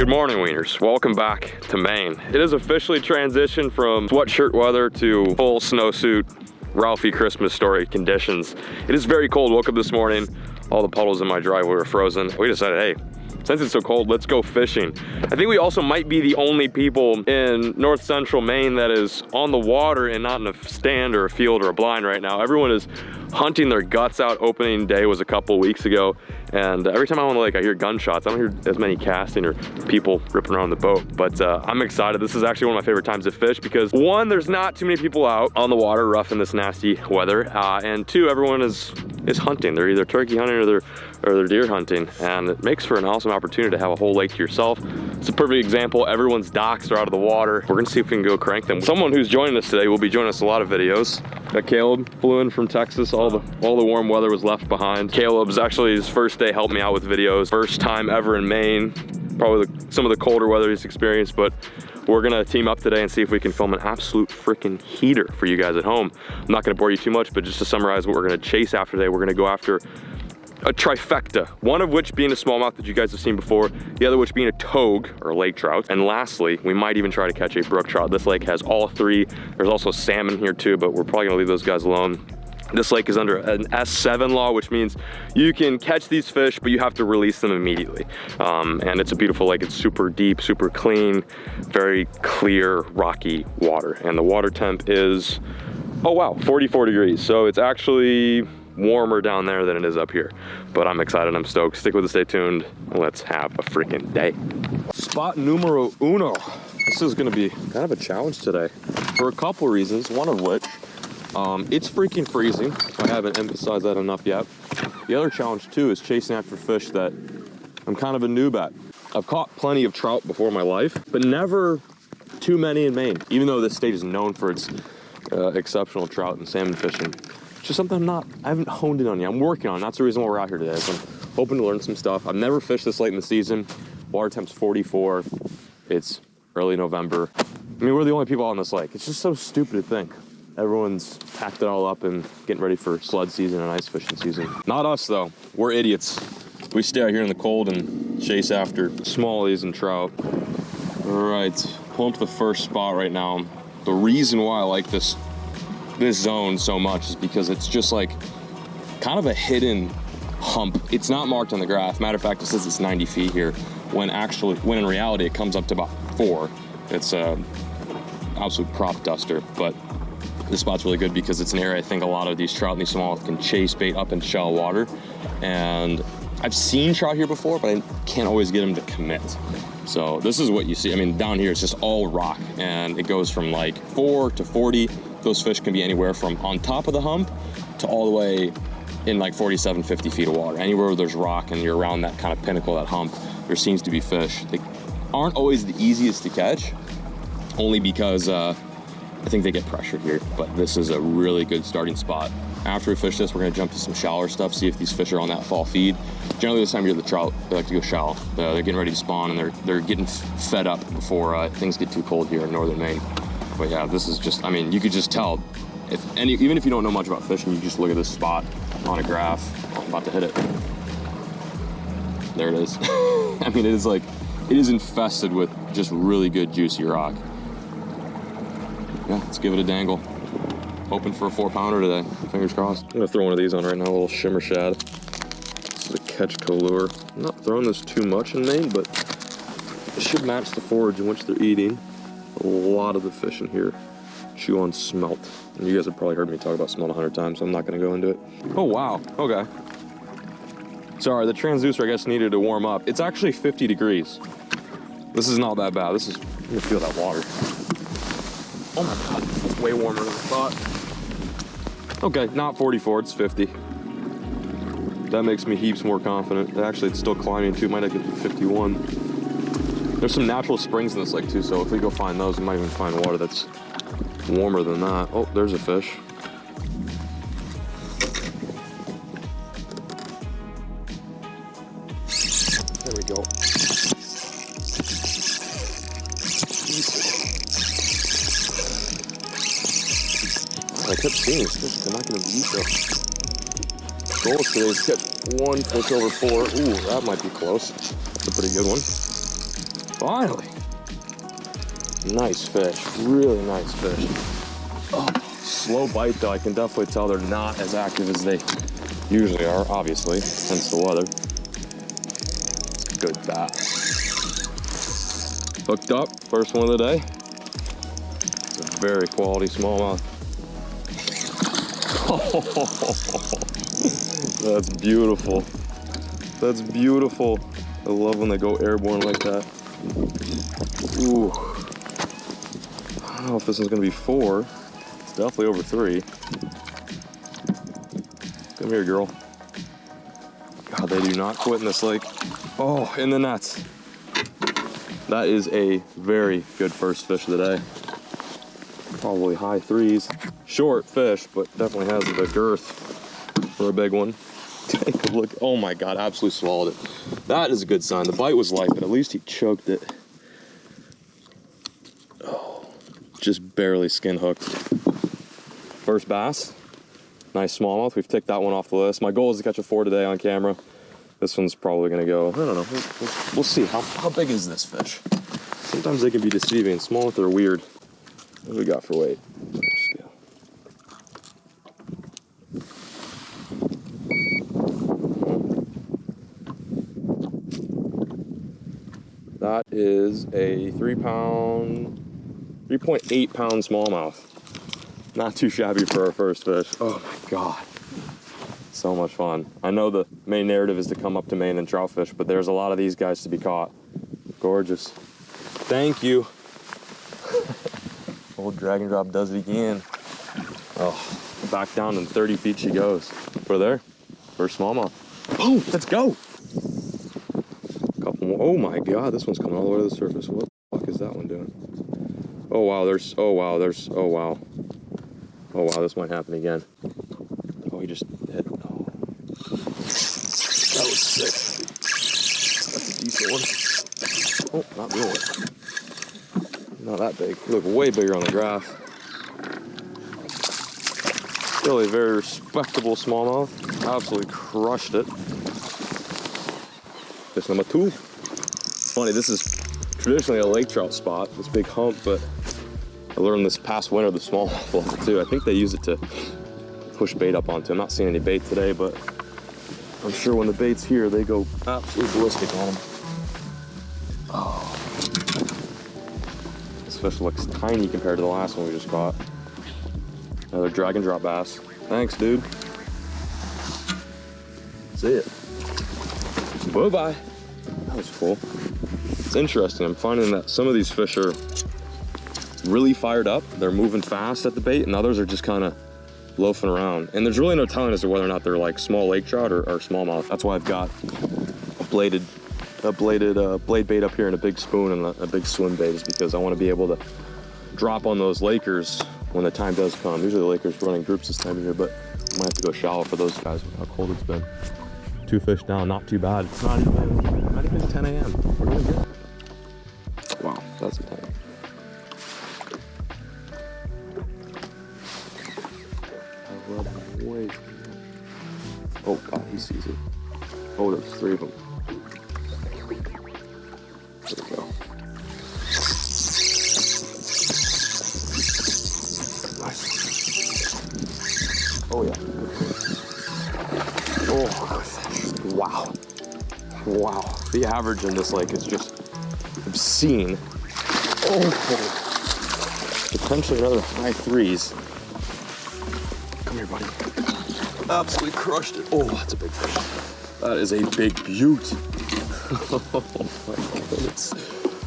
Good morning, Wieners. Welcome back to Maine. It has officially transitioned from sweatshirt weather to full snowsuit, Ralphie Christmas story conditions. It is very cold. Woke up this morning, all the puddles in my driveway were frozen. We decided, hey, since it's so cold, let's go fishing. I think we also might be the only people in north central Maine that is on the water and not in a stand or a field or a blind right now. Everyone is hunting their guts out. Opening day was a couple weeks ago, and every time I'm on the lake I hear gunshots. I don't hear as many casting or people ripping around the boat, but I'm excited. This is actually one of my favorite times to fish because one, there's not too many people out on the water rough in this nasty weather, and two, everyone is hunting. They're either turkey hunting or they're deer hunting, and it makes for an awesome opportunity to have a whole lake to yourself. It's a perfect example. Everyone's docks are out of the water. We're gonna see if we can go crank them. Someone who's joining us today will be joining us in a lot of videos. Got Caleb, flew in from Texas. All the warm weather was left behind. Caleb's actually his first day helped me out with videos. First time ever in Maine. Probably some of the colder weather he's experienced, but we're gonna team up today and see if we can film an absolute freaking heater for you guys at home. I'm not gonna bore you too much, but just to summarize what we're gonna chase after today, we're gonna go after a trifecta, one of which being a smallmouth that you guys have seen before, the other which being a togue or lake trout, and lastly, we might even try to catch a brook trout. This lake has all three. There's also salmon here too, but we're probably gonna leave those guys alone. This lake is under an S7 law, which means you can catch these fish, but you have to release them immediately. And it's a beautiful lake. It's super deep, super clean, very clear, rocky water. And the water temp is, oh wow, 44 degrees. So it's actually warmer down there than it is up here, but I'm excited. I'm stoked. Stick with us, stay tuned. Let's have a freaking day. Spot numero uno. This is gonna be kind of a challenge today for a couple reasons, one of which it's freaking freezing. I haven't emphasized that enough yet. The other challenge too is chasing after fish that I'm kind of a noob at. I've caught plenty of trout before in my life, but never too many in Maine, even though this state is known for its exceptional trout and salmon fishing. It's just something I haven't honed in on yet. I'm working on it. That's the reason why we're out here today. So I'm hoping to learn some stuff. I've never fished this late in the season. Water temp's 44. It's early November. I mean, we're the only people on this lake. It's just so stupid to think. Everyone's packed it all up and getting ready for sled season and ice fishing season. Not us though. We're idiots. We stay out here in the cold and chase after smallies and trout. All right, pulling to the first spot right now. The reason why I like this zone so much is because it's just like kind of a hidden hump. It's not marked on the graph. Matter of fact, it says it's 90 feet here, when in reality it comes up to about 4. It's a absolute prop duster, but this spot's really good because it's an area I think a lot of these trout and these smallmouth can chase bait up in shallow water. And I've seen trout here before, but I can't always get them to commit. So this is what you see. I mean, down here it's just all rock, and it goes from like 4 to 40. Those fish can be anywhere from on top of the hump to all the way in like 47, 50 feet of water. Anywhere where there's rock and you're around that kind of pinnacle, that hump, there seems to be fish. They aren't always the easiest to catch, only because I think they get pressured here, but this is a really good starting spot. After we fish this, we're gonna jump to some shallower stuff, see if these fish are on that fall feed. Generally this time of year, the trout, they like to go shallow. They're getting ready to spawn and they're getting fed up before things get too cold here in northern Maine. But yeah, this is just, I mean, you could just tell, even if you don't know much about fishing, you just look at this spot on a graph. Oh, I'm about to hit it. There it is. I mean, it is infested with just really good juicy rock. Yeah, let's give it a dangle. Hoping for a 4-pounder today, fingers crossed. I'm gonna throw one of these on right now, a little shimmer shad. This is a Ketchco lure. I'm not throwing this too much in Maine, but it should match the forage in which they're eating. A lot of the fish in here chew on smelt. And you guys have probably heard me talk about smelt 100 times, so I'm not gonna go into it. Oh wow, okay. Sorry, the transducer I guess needed to warm up. It's actually 50 degrees. This is not that bad. I'm gonna feel that water. Oh my God, it's way warmer than I thought. Okay, not 44, it's 50. That makes me heaps more confident. Actually, it's still climbing too. Might not get to 51. There's some natural springs in this lake too, so if we go find those, we might even find water that's warmer than that. Oh, there's a fish. There we go. I kept seeing this fish. They're not going to beat though. Goal today is to get 1 fish over 4. Ooh, that might be close. That's a pretty good one. Finally. Nice fish, really nice fish. Oh, slow bite though, I can definitely tell they're not as active as they usually are, obviously, hence the weather. Good bass. Hooked up, first one of the day. It's a very quality smallmouth. Oh, that's beautiful. That's beautiful. I love when they go airborne like that. Ooh. I don't know if this is gonna be 4. It's definitely over 3. Come here, girl. God, they do not quit in this lake. Oh, in the nets. That is a very good first fish of the day. Probably high 3s. Short fish, but definitely has the girth for a big one. Take a look. Oh my God, absolutely swallowed it. That is a good sign. The bite was light, but at least he choked it. Oh, just barely skin hooked. First bass. Nice smallmouth. We've ticked that one off the list. My goal is to catch a 4 today on camera. This one's probably gonna go, I don't know. We'll see. How big is this fish? Sometimes they can be deceiving. Smallmouth are weird. What do we got for weight? That is a 3.8 pound smallmouth. Not too shabby for our first fish. Oh my God. So much fun. I know the main narrative is to come up to Maine and trout fish, but there's a lot of these guys to be caught. Gorgeous. Thank you. Old drag and drop does it again. Oh, back down in 30 feet she goes. We're there. First smallmouth. Boom, let's go. Couple more. Oh my God, this one's coming all the way to the surface. What the fuck is that one doing? Oh wow, oh wow. Oh wow, this might happen again. Oh, he just hit. Oh. That was sick. That's a decent one. Oh, not really. Not that big. You look way bigger on the graph. Still a very respectable smallmouth. Absolutely crushed it. Fish number 2. Funny, this is traditionally a lake trout spot, this big hump, but I learned this past winter the smallmouth love it too. I think they use it to push bait up onto. I'm not seeing any bait today, but I'm sure when the bait's here, they go absolutely ballistic on them. Oh. This fish looks tiny compared to the last one we just caught. Another drag and drop bass. Thanks, dude. See it. Bye-bye. That was cool. It's interesting. I'm finding that some of these fish are really fired up. They're moving fast at the bait, and others are just kind of loafing around. And there's really no telling as to whether or not they're like small lake trout or smallmouth. That's why I've got a bladed blade bait up here and a big spoon and a big swim bait, is because I want to be able to drop on those Lakers when the time does come. Usually the Lakers are running groups this time of year, but I might have to go shallow for those guys with how cold it's been. 2 fish down, not too bad. It's not even 10 a.m. We're doing good. Wow, that's a 10. Oh God, he sees it. Oh, there's 3 of them. There we go. Nice. Oh yeah. Oh, wow. Wow. The average in this lake is just obscene. Oh, potentially another high 3s. Come here, buddy. Absolutely crushed it. Oh, that's a big fish. That is a big beaut. Oh my goodness.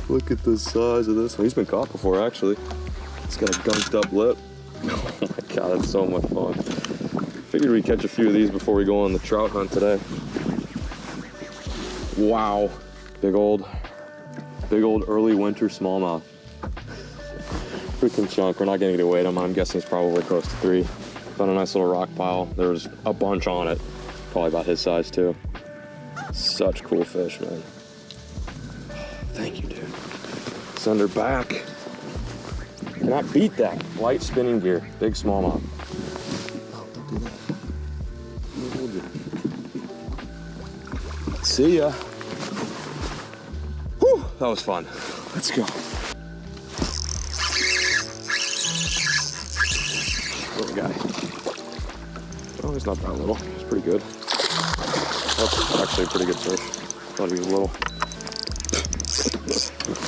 Look at the size of this one. He's been caught before, actually. It's got a gunked up lip. Oh my God, that's so much fun. Figured we'd catch a few of these before we go on the trout hunt today. Wow. Big old early winter smallmouth. Freaking chunk. We're not getting to weight him. I'm guessing it's probably close to 3. Found a nice little rock pile. There was a bunch on it. Probably about his size too. Such cool fish, man. Thank you, dude. Send her back. Cannot beat that. Light spinning gear. Big smallmouth. Oh, don't do that. See ya. Whew. that was fun. Let's go. Little guy. Oh, he's not that little. He's pretty good. That's actually a pretty good fish. Thought he was little.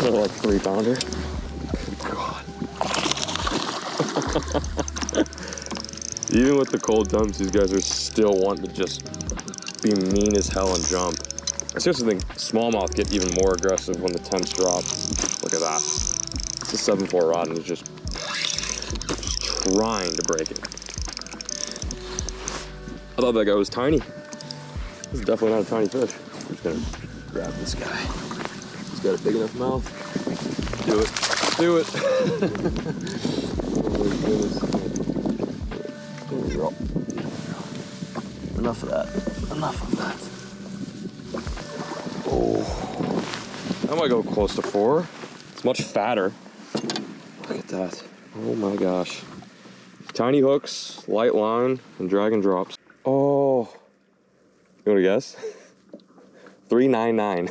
Like 3 pounder. Good God. Even with the cold temps, these guys are still wanting to just be mean as hell and jump. I seriously think smallmouth get even more aggressive when the temps drop. Look at that. It's a 7-4 rod and he's just trying to break it. I thought that guy was tiny. This is definitely not a tiny fish. I'm just gonna grab this guy. He's got a big enough mouth. Do it. Do it. Oh my goodness. There we go. Enough of that. Enough of that. Oh. I might go close to 4. It's much fatter. Look at that. Oh my gosh. Tiny hooks, light line, and drag and drops. Oh. You want to guess? 399.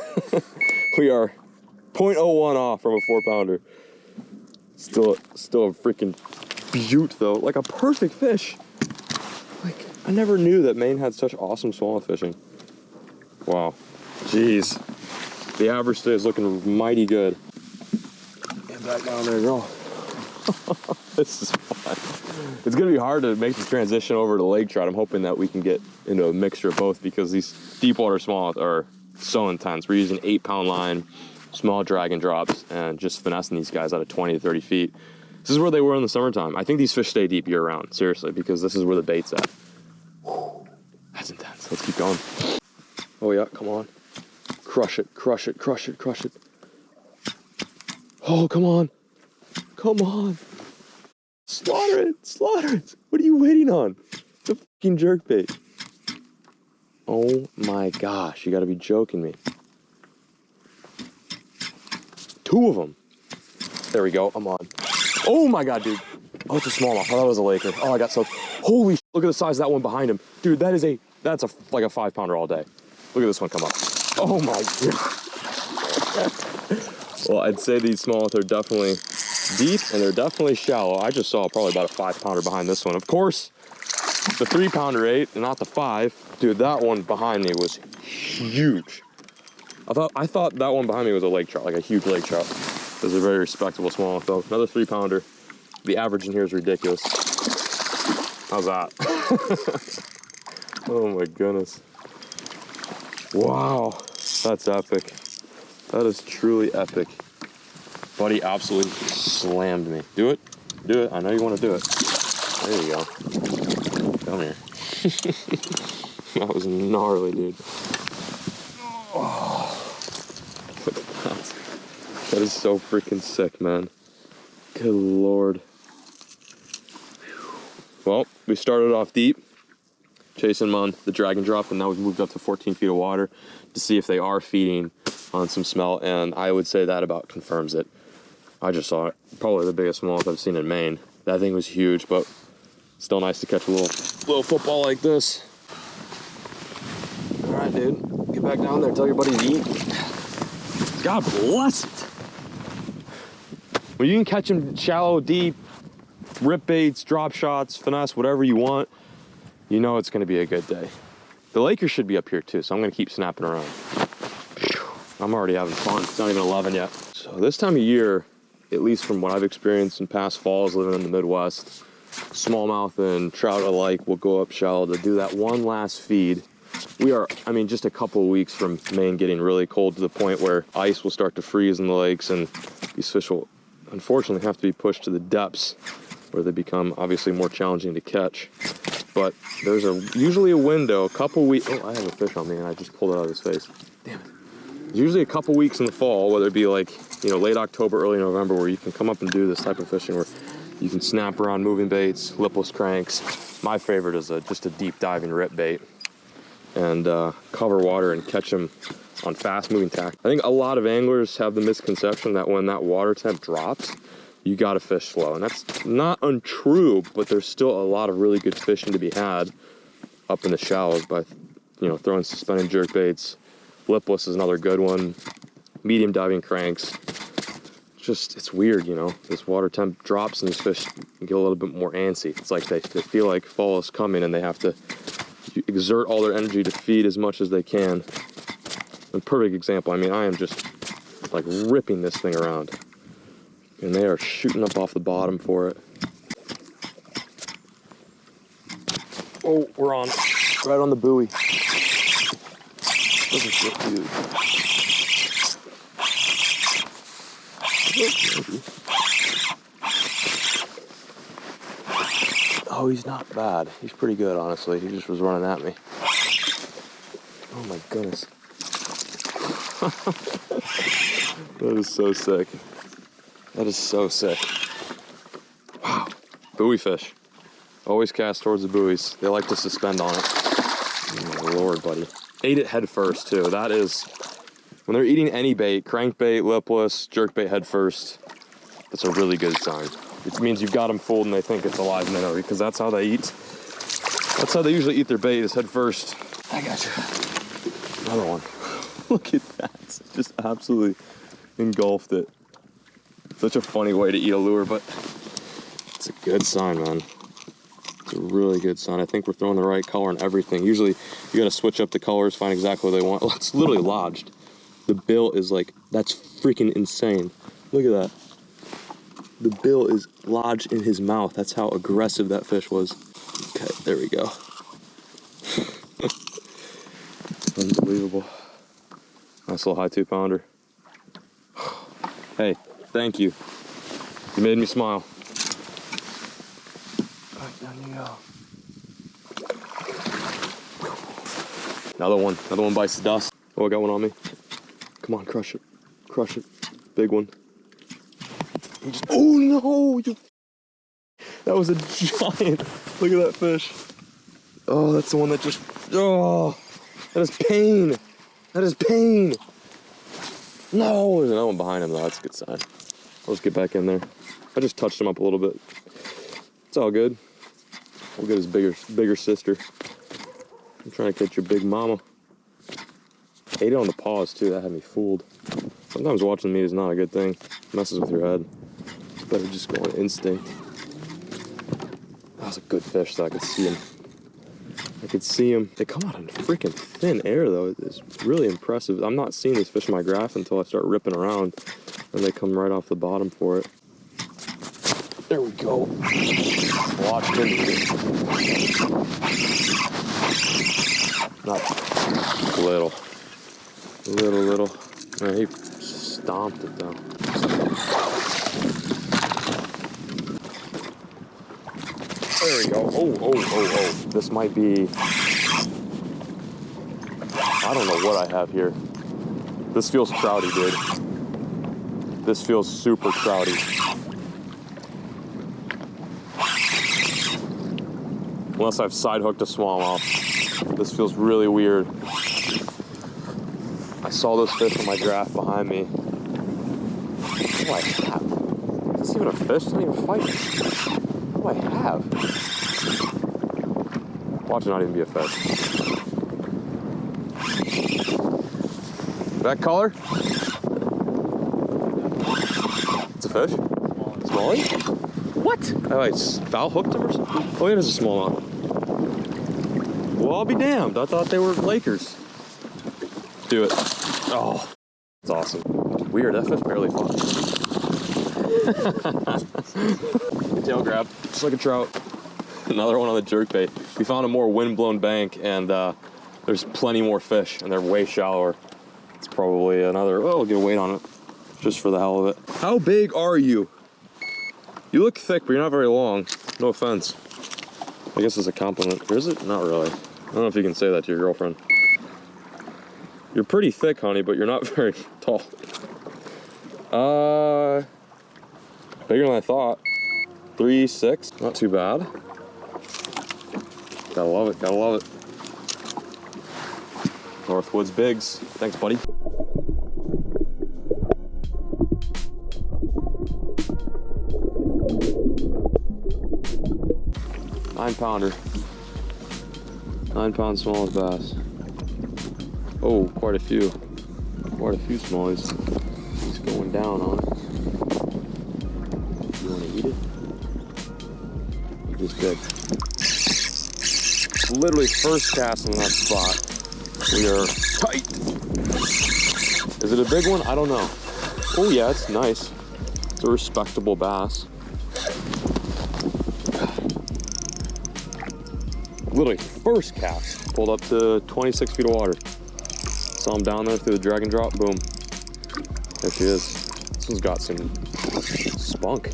We are 0.01 off from a 4-pounder. Still a freaking beaut though. Like a perfect fish. Like, I never knew that Maine had such awesome smallmouth fishing. Wow. Jeez. The average today is looking mighty good. Get back down there, girl. This is fun. It's gonna be hard to make the transition over to lake trout. I'm hoping that we can get into a mixture of both because these deep water smallmouth are so intense. We're using 8-pound line, small drag and drops, and just finessing these guys out of 20 to 30 feet. This is where they were in the summertime. I think these fish stay deep year round, seriously, because this is where the bait's at. Whew, that's intense. Let's keep going. Oh yeah, come on. Crush it, crush it, crush it, crush it. Oh, come on. Come on. Slaughter it, slaughter it. What are you waiting on? It's a fucking jerkbait. Oh my gosh, you gotta be joking me. 2 of them. There we go, I'm on. Oh my God, dude. Oh, it's a smallmouth. Oh, that was a laker. Oh, I got so, holy shit, look at the size of that one behind him. Dude, that's like a 5-pounder all day. Look at this one come up. Oh my God. Well, I'd say these smallmouth are definitely deep and they're definitely shallow. I just saw probably about a 5-pounder behind this one. Of course, the 3-pounder ate and not the 5. Dude, that one behind me was huge. I thought that one behind me was a lake trout, like a huge lake trout. This is a very respectable smallmouth though. Another 3-pounder. The average in here is ridiculous. How's that? Oh my goodness. Wow, that's epic. That is truly epic. Buddy absolutely slammed me. Do it. Do it. I know you want to do it. There you go. Come here. That was gnarly, dude. Oh, look at that. That is so freaking sick, man. Good Lord. Well, we started off deep, chasing them on the drag and drop, and now we've moved up to 14 feet of water to see if they are feeding on some smelt, and I would say that about confirms it. I just saw it. Probably the biggest smallmouth I've seen in Maine. That thing was huge, but still nice to catch a little football like this. All right, dude. Get back down there. Tell your buddy to eat. God bless it. When you can catch them shallow, deep, rip baits, drop shots, finesse, whatever you want, you know it's going to be a good day. The Lakers should be up here too, so I'm going to keep snapping around. I'm already having fun. It's not even 11 yet. So this time of year, at least from what I've experienced in past falls living in the Midwest, smallmouth and trout alike will go up shallow to do that one last feed. We are, I mean, just a couple of weeks from Maine getting really cold to the point where ice will start to freeze in the lakes, and these fish will unfortunately have to be pushed to the depths where they become obviously more challenging to catch. But there's usually a window, a couple weeks. Oh, I have a fish on me and I just pulled it out of his face. Damn it. There's usually a couple weeks in the fall, whether it be like, you know, late October, early November, where you can come up and do this type of fishing where you can snap around moving baits, lipless cranks. My favorite is just a deep diving rip bait, and cover water and catch them on fast moving tack. I think a lot of anglers have the misconception that when that water temp drops, you gotta fish slow, and that's not untrue, but there's still a lot of really good fishing to be had up in the shallows by, you know, throwing suspended jerk baits. Lipless is another good one. medium diving cranks. It's weird, you know. This water temp drops and these fish get a little bit more antsy. It's like they feel like fall is coming and they have to exert all their energy to feed as much as they can. A perfect example, I mean, I am just like ripping this thing around. And they are shooting up off the bottom for it. Oh, we're on. Right on the buoy. Doesn't feel huge. Oh, he's not bad. He's pretty good, honestly. He just was running at me. Oh my goodness. That is so sick. That is so sick. Wow. Buoy fish. Always cast towards the buoys. They like to suspend on it. Oh my Lord, buddy. Ate it head first, too. That is, when they're eating any bait, crankbait, lipless, jerkbait head first, that's a really good sign. It means you've got them fooled and they think it's a live minnow, because that's how they eat. That's how they usually eat their bait, is head first. I got you. Another one. Look at that. Just absolutely engulfed it. Such a funny way to eat a lure, but it's a good sign, man. It's a really good sign. I think we're throwing the right color and everything. Usually you gotta switch up the colors, find exactly what they want. Well, it's literally lodged. The bill is like, that's freaking insane. Look at that. The bill is lodged in his mouth. That's how aggressive that fish was. Okay, there we go. Unbelievable. Nice little high 2-pounder. Hey, thank you. You made me smile. Right, down you go. Another one bites the dust. Oh, I got one on me. Come on, crush it. Crush it. Big one. Oh no, that was a giant. Look at that fish. Oh, that's the one that just, oh, that is pain. That is pain. No, there's another one behind him though. That's a good sign. Let's get back in there. I just touched him up a little bit. It's all good. We'll get his bigger sister. I'm trying to catch your big mama. Ate it on the paws too. That had me fooled. Sometimes watching meat is not a good thing. It messes with your head. It's better just go on instinct. That was a good fish, so I could see him. I could see him. They come out in freaking thin air, though. It's really impressive. I'm not seeing these fish in my graph until I start ripping around, and they come right off the bottom for it. There we go. Watch him. Not little. Little. Man, he stomped it down. There we go. Oh. This might be, I don't know what I have here. This feels trouty, dude. This feels super trouty. Unless I've side hooked a smallmouth. This feels really weird. I saw this fish in my graph behind me. What do I have? Is this even a fish? It's not even fighting. What do I have? Watch it not even be a fish. That color? It's a fish? Smallie? What? Oh, I foul hooked him or something? Oh, it is a smallmouth. Well, I'll be damned. I thought they were Lakers. Do it. Oh, that's awesome. Weird, that fish barely fought. Tail grab, just like a trout. Another one on the jerkbait. We found a more wind-blown bank, and there's plenty more fish, and they're way shallower. It's probably another, oh, we'll get a weight on it, just for the hell of it. How big are you? You look thick, but you're not very long. No offense. I guess it's a compliment. Or is it? Not really. I don't know if you can say that to your girlfriend. You're pretty thick, honey, but you're not very tall. Bigger than I thought. 3'6", not too bad. Gotta love it, gotta love it. Northwoods Bigs. Thanks, buddy. Nine-pounder. 9-pound smallest bass. Oh, quite a few. Quite a few smallies. He's going down on it. You want to eat it? You just did. Literally first cast on that spot. We are tight. Is it a big one? I don't know. Oh yeah, it's nice. It's a respectable bass. Literally first cast. Pulled up to 26 feet of water. Saw him down there through the drag and drop, boom. There she is. This one's got some spunk.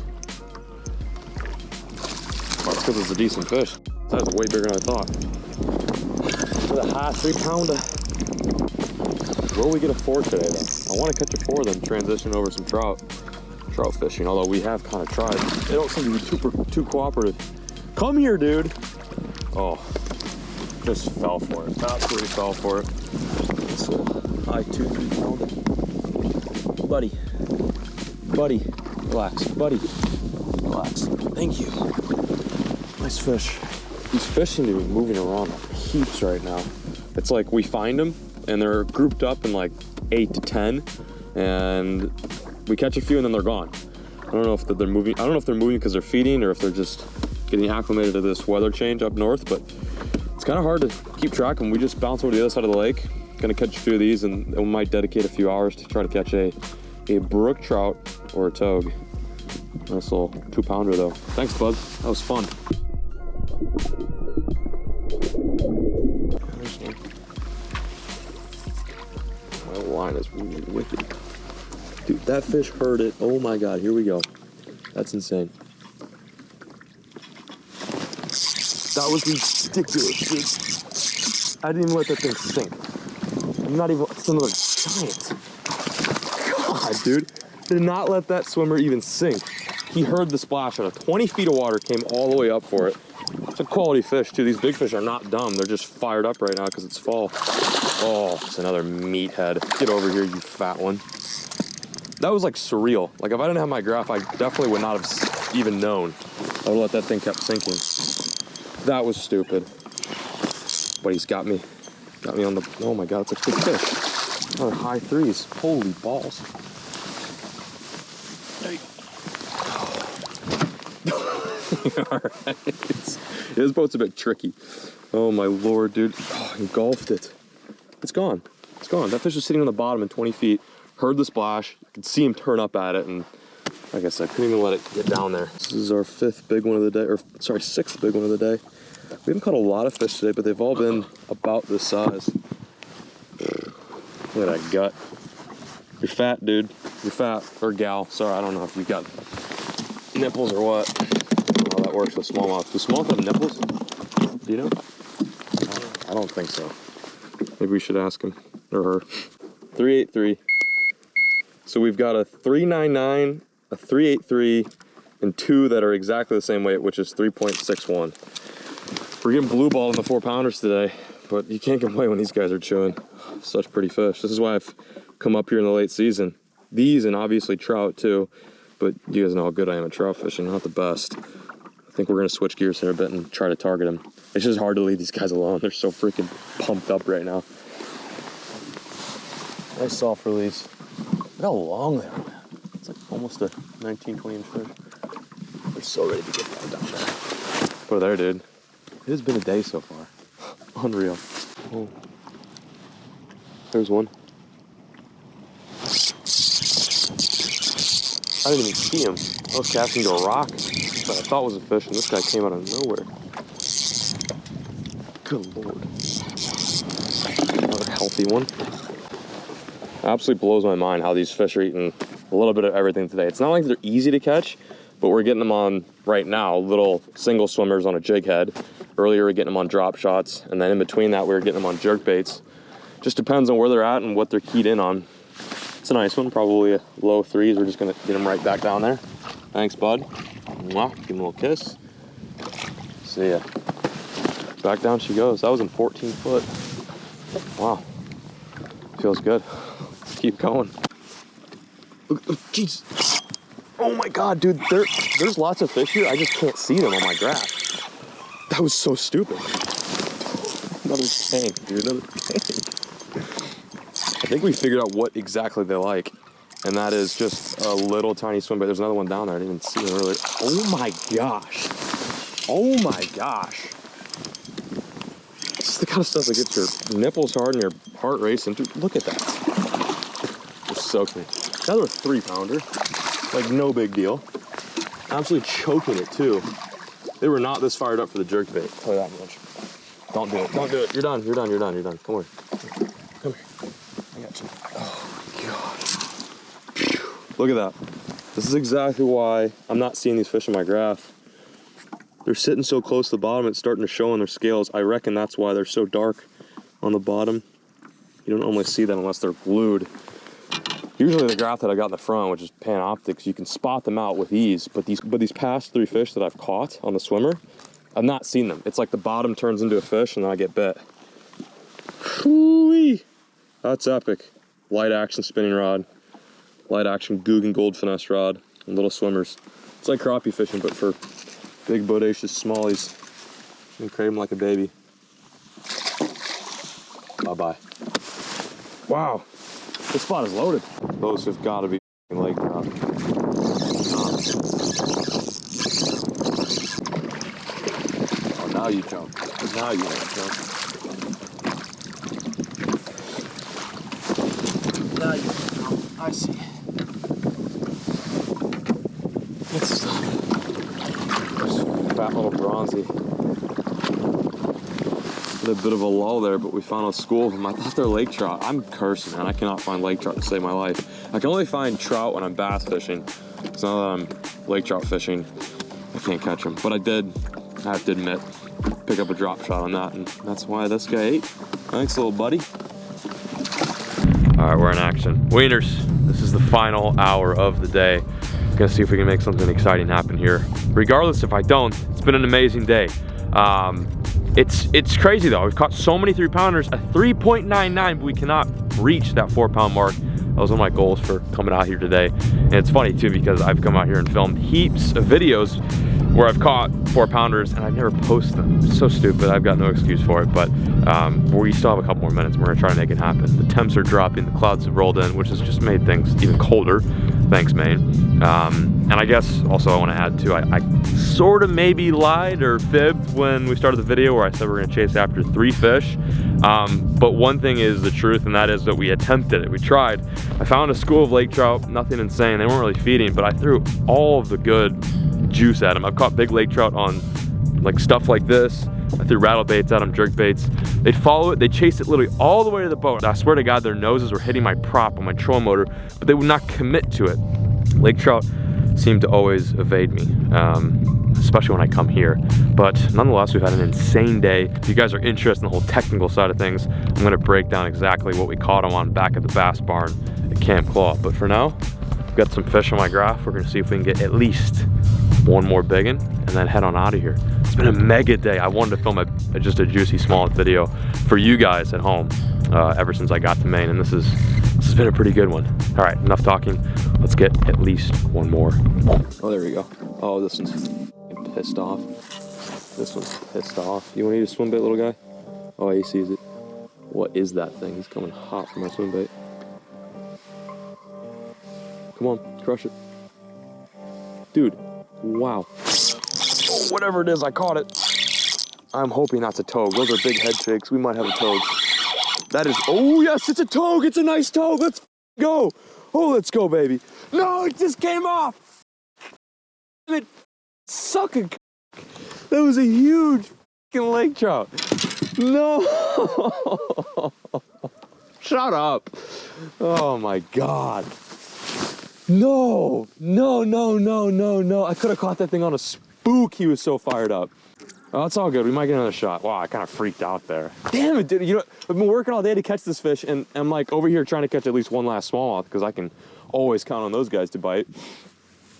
That's because it's a decent fish. That was way bigger than I thought. With a high 3-pounder. Will we get a 4 today though? I want to catch a 4 then transition over some trout fishing, although we have kind of tried. They don't seem to be too cooperative. Come here, dude. Oh, just fell for it. Absolutely fell for it. This little high 2-3-pounder. Buddy, relax, buddy, relax. Thank you. Nice fish. These fish seem to be moving around heaps right now. It's like we find them and they're grouped up in like 8 to 10, and we catch a few and then they're gone. I don't know if they're moving. I don't know if they're moving because they're feeding or if they're just getting acclimated to this weather change up north. But it's kind of hard to keep track of them. We just bounce over to the other side of the lake. Gonna catch a few of these, and we might dedicate a few hours to try to catch a brook trout or a togue. Nice little 2-pounder though. Thanks, bud. That was fun. My line is wicked. Dude, that fish heard it. Oh my God, here we go. That's insane. That was ridiculous, dude. I didn't even let that thing sink. I'm not even, it's another giant. God, dude. Did not let that swimmer even sink. He heard the splash out of 20 feet of water, came all the way up for it. It's a quality fish too. These big fish are not dumb. They're just fired up right now because it's fall. Oh, it's another meathead. Get over here, you fat one. That was like surreal. Like if I didn't have my graph, I definitely would not have even known. I would let that thing kept sinking. That was stupid. But he's got me on the, oh my God, it's a big fish. Another high 3s. Holy balls. Hey. All right. This boat's a bit tricky. Oh my Lord, dude. Oh, engulfed it. It's gone. It's gone. That fish was sitting on the bottom in 20 feet. Heard the splash. You could see him turn up at it, and like I said, couldn't even let it get down there. This is our 5th big one of the day, or sorry, 6th big one of the day. We haven't caught a lot of fish today, but they've all been about this size. Look at that gut. You're fat, dude. You're fat, or gal. Sorry, I don't know if you've got nipples or what. I don't know how that works with smallmouth. Do smallmouth have nipples? Do you know? I don't think so. Maybe we should ask him, or her. 383. So we've got a 399, a 383, and 2 that are exactly the same weight, which is 3.61. We're getting blue ball in the 4-pounders today, but you can't complain when these guys are chewing. Such pretty fish. This is why I've come up here in the late season. These and obviously trout too, but you guys know how good I am at trout fishing, not the best. I think we're gonna switch gears here a bit and try to target them. It's just hard to leave these guys alone. They're so freaking pumped up right now. Nice soft release. Look how long they are. It's like almost a 19, 20-inch fish. They're so ready to get that down there. Put it there, dude. It has been a day so far. Unreal. Oh. There's one. I didn't even see him. I was casting to a rock that I thought was a fish, and this guy came out of nowhere. Good Lord. Another healthy one. It absolutely blows my mind how these fish are eating a little bit of everything today. It's not like they're easy to catch, but we're getting them on, right now, little single swimmers on a jig head. Earlier, we were getting them on drop shots, and then in between that, we were getting them on jerk baits. Just depends on where they're at and what they're keyed in on. It's a nice one, probably a low 3s. We're just gonna get them right back down there. Thanks, bud. Mwah. Give him a little kiss. See ya. Back down she goes. That was in 14 foot. Wow. Feels good. Let's keep going. Jeez. Oh my God, dude. There's lots of fish here. I just can't see them on my graph. That was so stupid. Another tank, dude. Another tank. I think we figured out what exactly they like, and that is just a little tiny swim bait. There's another one down there. I didn't even see it earlier. Oh my gosh. Oh my gosh. This is the kind of stuff that gets your nipples hard and your heart racing. Dude, look at that. Just soaked me. Another 3-pounder. Like, no big deal. Absolutely choking it, too. They were not this fired up for the jerk bait. I'll tell you that much. Don't do it. Don't do it. You're done. You're done. You're done. You're done. Come here. Come here. I got you. Oh, my God. Look at that. This is exactly why I'm not seeing these fish in my graph. They're sitting so close to the bottom, it's starting to show on their scales. I reckon that's why they're so dark on the bottom. You don't normally see that unless they're glued. Usually the graph that I got in the front, which is Panoptix, you can spot them out with ease, but these past 3 fish that I've caught on the swimmer, I've not seen them. It's like the bottom turns into a fish and then I get bit. Whoo-wee. That's epic. Light action spinning rod, light action Googan Gold Finesse rod, and little swimmers. It's like crappie fishing, but for big bodacious smallies. You can crave them like a baby. Bye-bye. Wow, this spot is loaded. Those have got to be lake trout. Oh, now you jump. Now you jump. Now you jump. I see. It's fat little bronzy. A bit of a lull there, but we found a school of them. I thought they're lake trout. I'm cursing, man. I cannot find lake trout to save my life. I can only find trout when I'm bass fishing. So now that I'm lake trout fishing, I can't catch them. But I have to admit, pick up a drop shot on that, and that's why this guy ate. Thanks, little buddy. All right, we're in action. Wieners, this is the final hour of the day. Gonna see if we can make something exciting happen here. Regardless if I don't, it's been an amazing day. It's crazy though. We've caught so many 3-pounders, a 3.99, but we cannot reach that 4-pound mark. That was one of my goals for coming out here today. And it's funny too, because I've come out here and filmed heaps of videos where I've caught 4-pounders and I've never posted them. It's so stupid, I've got no excuse for it, but we still have a couple more minutes. We're gonna try to make it happen. The temps are dropping, the clouds have rolled in, which has just made things even colder. Thanks, Maine. And I guess also I wanna add too, I sort of maybe lied or fibbed when we started the video where I said we're gonna chase after 3 fish. But one thing is the truth, and that is that we attempted it, we tried. I found a school of lake trout, nothing insane, they weren't really feeding, but I threw all of the good juice at them. I've caught big lake trout on like stuff like this. I threw rattle baits at them, jerk baits. They'd follow it, they'd chase it literally all the way to the boat. I swear to God, their noses were hitting my prop on my trolling motor, but they would not commit to it. Lake trout seem to always evade me, especially when I come here. But nonetheless, we've had an insane day. If you guys are interested in the whole technical side of things, I'm gonna break down exactly what we caught them on back at the bass barn at Camp Claw. But for now, I've got some fish on my graph. We're gonna see if we can get at least one more biggin and then head on out of here. It's been a mega day. I wanted to film just a juicy small video for you guys at home ever since I got to Maine, and this has been a pretty good one. All right, enough talking. Let's get at least one more. Oh, there we go. Oh, this one's pissed off. This one's pissed off. You want to eat a swim bait, little guy? Oh, he sees it. What is that thing? He's coming hot for my swim bait. Come on, crush it. Dude, wow. Oh, whatever it is, I caught it. I'm hoping that's a togue. Those are big head shakes. We might have a togue. That is, oh yes, it's a togue. It's a nice togue. Let's go. Oh, let's go, baby. No, it just came off. It sucking. That was a huge lake trout. No. Shut up. Oh my God. No, no, no, no, no, no. I could have caught that thing on a spook. He was so fired up. Oh, it's all good. We might get another shot. Wow, I kind of freaked out there. Damn it, dude. You know, I've been working all day to catch this fish, and I'm like over here trying to catch at least one last smallmouth because I can always count on those guys to bite.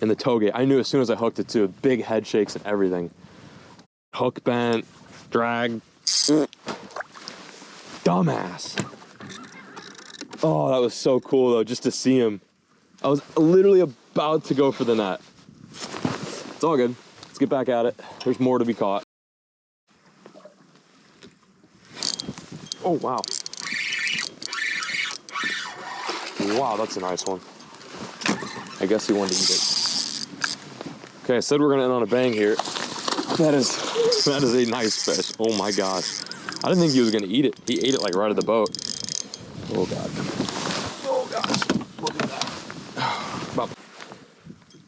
And the toge, I knew as soon as I hooked it too. Big head shakes and everything. Hook bent, drag. Dumbass. Oh, that was so cool though, just to see him. I was literally about to go for the net. It's all good. Let's get back at it. There's more to be caught. Oh, wow. Wow, that's a nice one. I guess he wanted to eat it. Okay, I said we're gonna end on a bang here. That is a nice fish. Oh my gosh. I didn't think he was gonna eat it. He ate it like right at the boat. Oh God. Oh gosh. Look at that.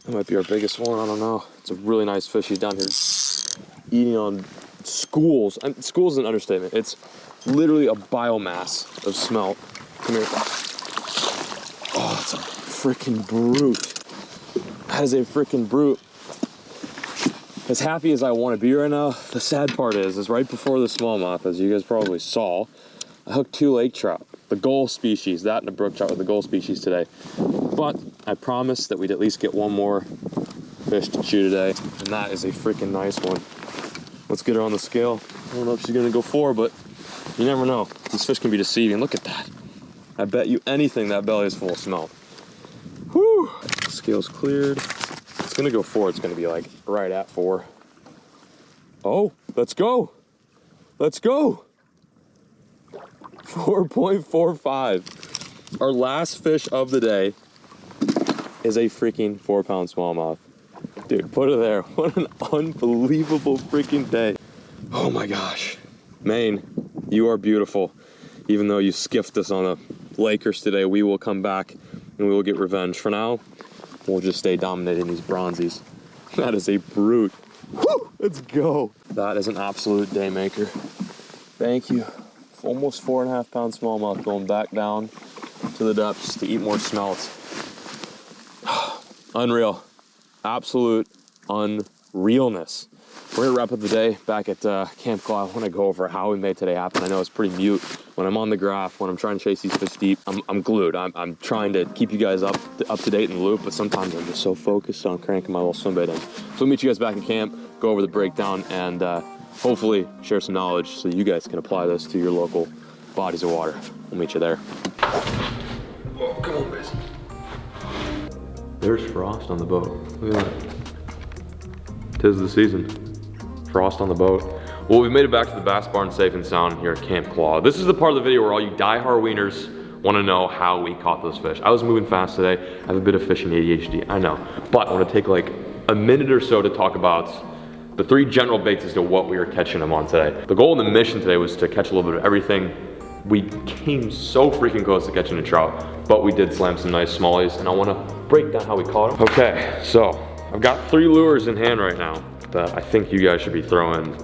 That might be our biggest one. I don't know. It's a really nice fish. He's down here eating on schools. Schools is an understatement. It's literally a biomass of smelt. Come here. Oh, that's a freaking brute. That is a freaking brute. As happy as I want to be right now, the sad part is right before the smallmouth, as you guys probably saw, I hooked 2 lake trout, the gull species, that and a brook trout with the gull species today. But I promised that we'd at least get one more fish to chew today, and that is a freaking nice one. Let's get her on the scale. I don't know if she's gonna go 4, but you never know. These fish can be deceiving. Look at that. I bet you anything that belly is full of smelt. Whew. Scale's cleared. It's gonna go 4. It's gonna be like right at 4. Oh, let's go. Let's go. 4.45. Our last fish of the day is a freaking 4-pound smallmouth. Dude, put her there. What an unbelievable freaking day. Oh my gosh. Maine, you are beautiful. Even though you skiffed us on the Lakers today, we will come back and we will get revenge. For now, we'll just stay dominating these bronzies. That is a brute. Woo, let's go. That is an absolute day maker. Thank you. Almost 4.5-pound smallmouth going back down to the depths to eat more smelt. Unreal. Absolute unrealness. We're gonna wrap up the day back at Camp Claw. I want to go over how we made today happen. I know it's pretty mute. When I'm on the graph, when I'm trying to chase these fish deep, I'm glued. I'm trying to keep you guys up to date in the loop, but sometimes I'm just so focused on cranking my little swim bait in. So we'll meet you guys back in camp, go over the breakdown, and hopefully share some knowledge so you guys can apply this to your local bodies of water. We'll meet you there. Oh, come on, guys. There's frost on the boat. Look at that. 'Tis the season. Frost on the boat. Well, we made it back to the Bass Barn safe and sound here at Camp Claw. This is the part of the video where all you die-hard wieners want to know how we caught those fish. I was moving fast today. I have a bit of fishing ADHD, I know. But I want to take like a minute or so to talk about the 3 general baits as to what we were catching them on today. The goal of the mission today was to catch a little bit of everything. We came so freaking close to catching a trout, but we did slam some nice smallies, and I want to break down how we caught them. Okay, so I've got 3 lures in hand right now that I think you guys should be throwing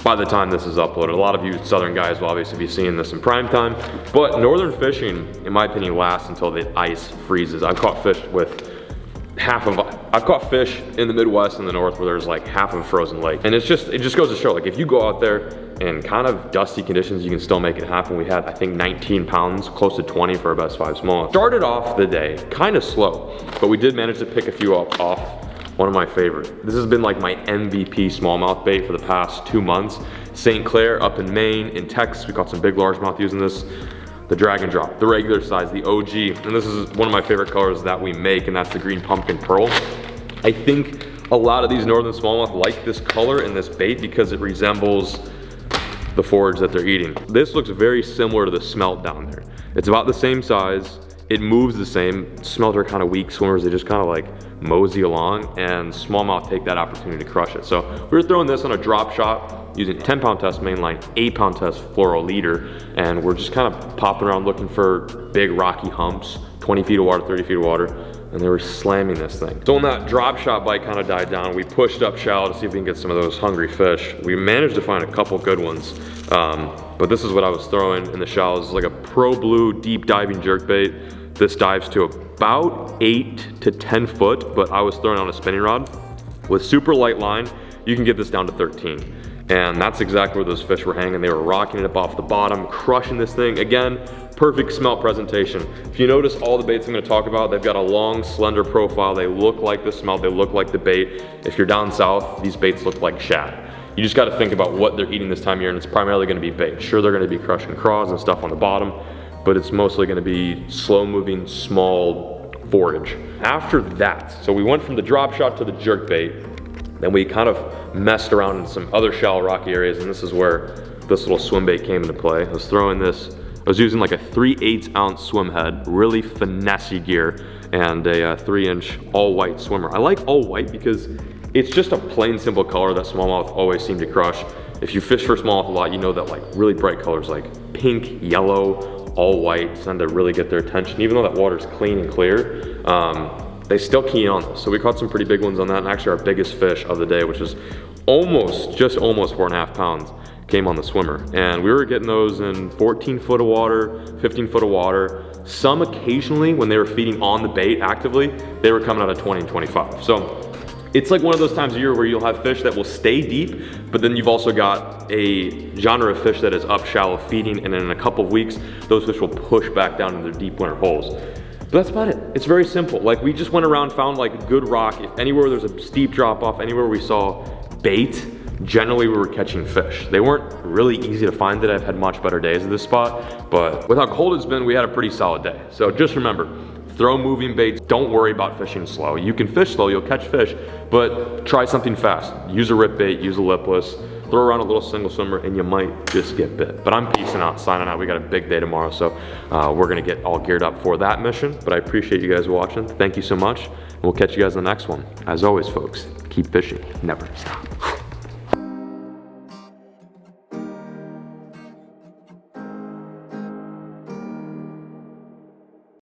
by the time this is uploaded. A lot of you southern guys will obviously be seeing this in prime time, but northern fishing, in my opinion, lasts until the ice freezes. I've caught fish with I've caught fish in the Midwest and the North where there's like half of a frozen lake. And it just goes to show, like if you go out there in kind of dusty conditions, you can still make it happen. We had, I think, 19 pounds, close to 20 for our best 5 smallmouth. Started off the day kind of slow, but we did manage to pick a few up off one of my favorite. This has been like my MVP smallmouth bait for the past 2 months. St. Clair up in Maine, in Texas, we caught some big largemouth using this. The Dragon Drop, the regular size, the OG, and this is one of my favorite colors that we make, and that's the green pumpkin pearl. I think a lot of these northern smallmouth like this color in this bait because it resembles the forage that they're eating. This looks very similar to the smelt down there. It's about the same size, it moves the same. Smelt are kind of weak swimmers, they just kind of like mosey along, and smallmouth take that opportunity to crush it. So we were throwing this on a drop shot using 10-pound test mainline, 8-pound test fluoro leader, and we're just kind of popping around looking for big rocky humps, 20 feet of water, 30 feet of water, and they were slamming this thing. So when that drop shot bite kind of died down, we pushed up shallow to see if we can get some of those hungry fish. We managed to find a couple good ones, but this is what I was throwing in the shallows. It's like a Pro Blue deep diving jerkbait. This dives to about 8 to 10 foot, but I was throwing on a spinning rod. With super light line, you can get this down to 13. And that's exactly where those fish were hanging. They were rocking it up off the bottom, crushing this thing. Again, perfect smelt presentation. If you notice all the baits I'm gonna talk about, they've got a long, slender profile. They look like the smelt, they look like the bait. If you're down south, these baits look like shad. You just gotta think about what they're eating this time of year, and it's primarily gonna be bait. Sure, they're gonna be crushing craws and stuff on the bottom, but it's mostly gonna be slow-moving, small forage. After that, so we went from the drop shot to the jerkbait, then we kind of messed around in some other shallow rocky areas, and this is where this little swim bait came into play. I was throwing this I was using like a 3/8 ounce swim head, really finessey gear, and a 3-inch all white swimmer. I like all white because it's just a plain simple color that smallmouth always seem to crush. If you fish for smallmouth a lot, you know that like really bright colors like pink, yellow, all white tend to really get their attention. Even though that water's clean and clear, they still key on this. So we caught some pretty big ones on that, and actually our biggest fish of the day, which was just almost 4.5 pounds, came on the swimmer. And we were getting those in 14 foot of water, 15 foot of water. Some occasionally, when they were feeding on the bait actively, they were coming out of 20 and 25. So it's like one of those times of year where you'll have fish that will stay deep, but then you've also got a genre of fish that is up shallow feeding, and then in a couple of weeks, those fish will push back down into their deep winter holes. But that's about it. It's very simple. Like, we just went around, found like good rock. If anywhere there's a steep drop off, anywhere we saw bait, generally we were catching fish. They weren't really easy to find today. I've had much better days at this spot, but with how cold it's been, we had a pretty solid day. So just remember, throw moving baits. Don't worry about fishing slow. You can fish slow, you'll catch fish, but try something fast. Use a rip bait, use a lipless, throw around a little single swimmer, and you might just get bit. But I'm peacing out, signing out. We got a big day tomorrow, so we're gonna get all geared up for that mission. But I appreciate you guys watching. Thank you so much, and we'll catch you guys in the next one. As always, folks, keep fishing, never stop.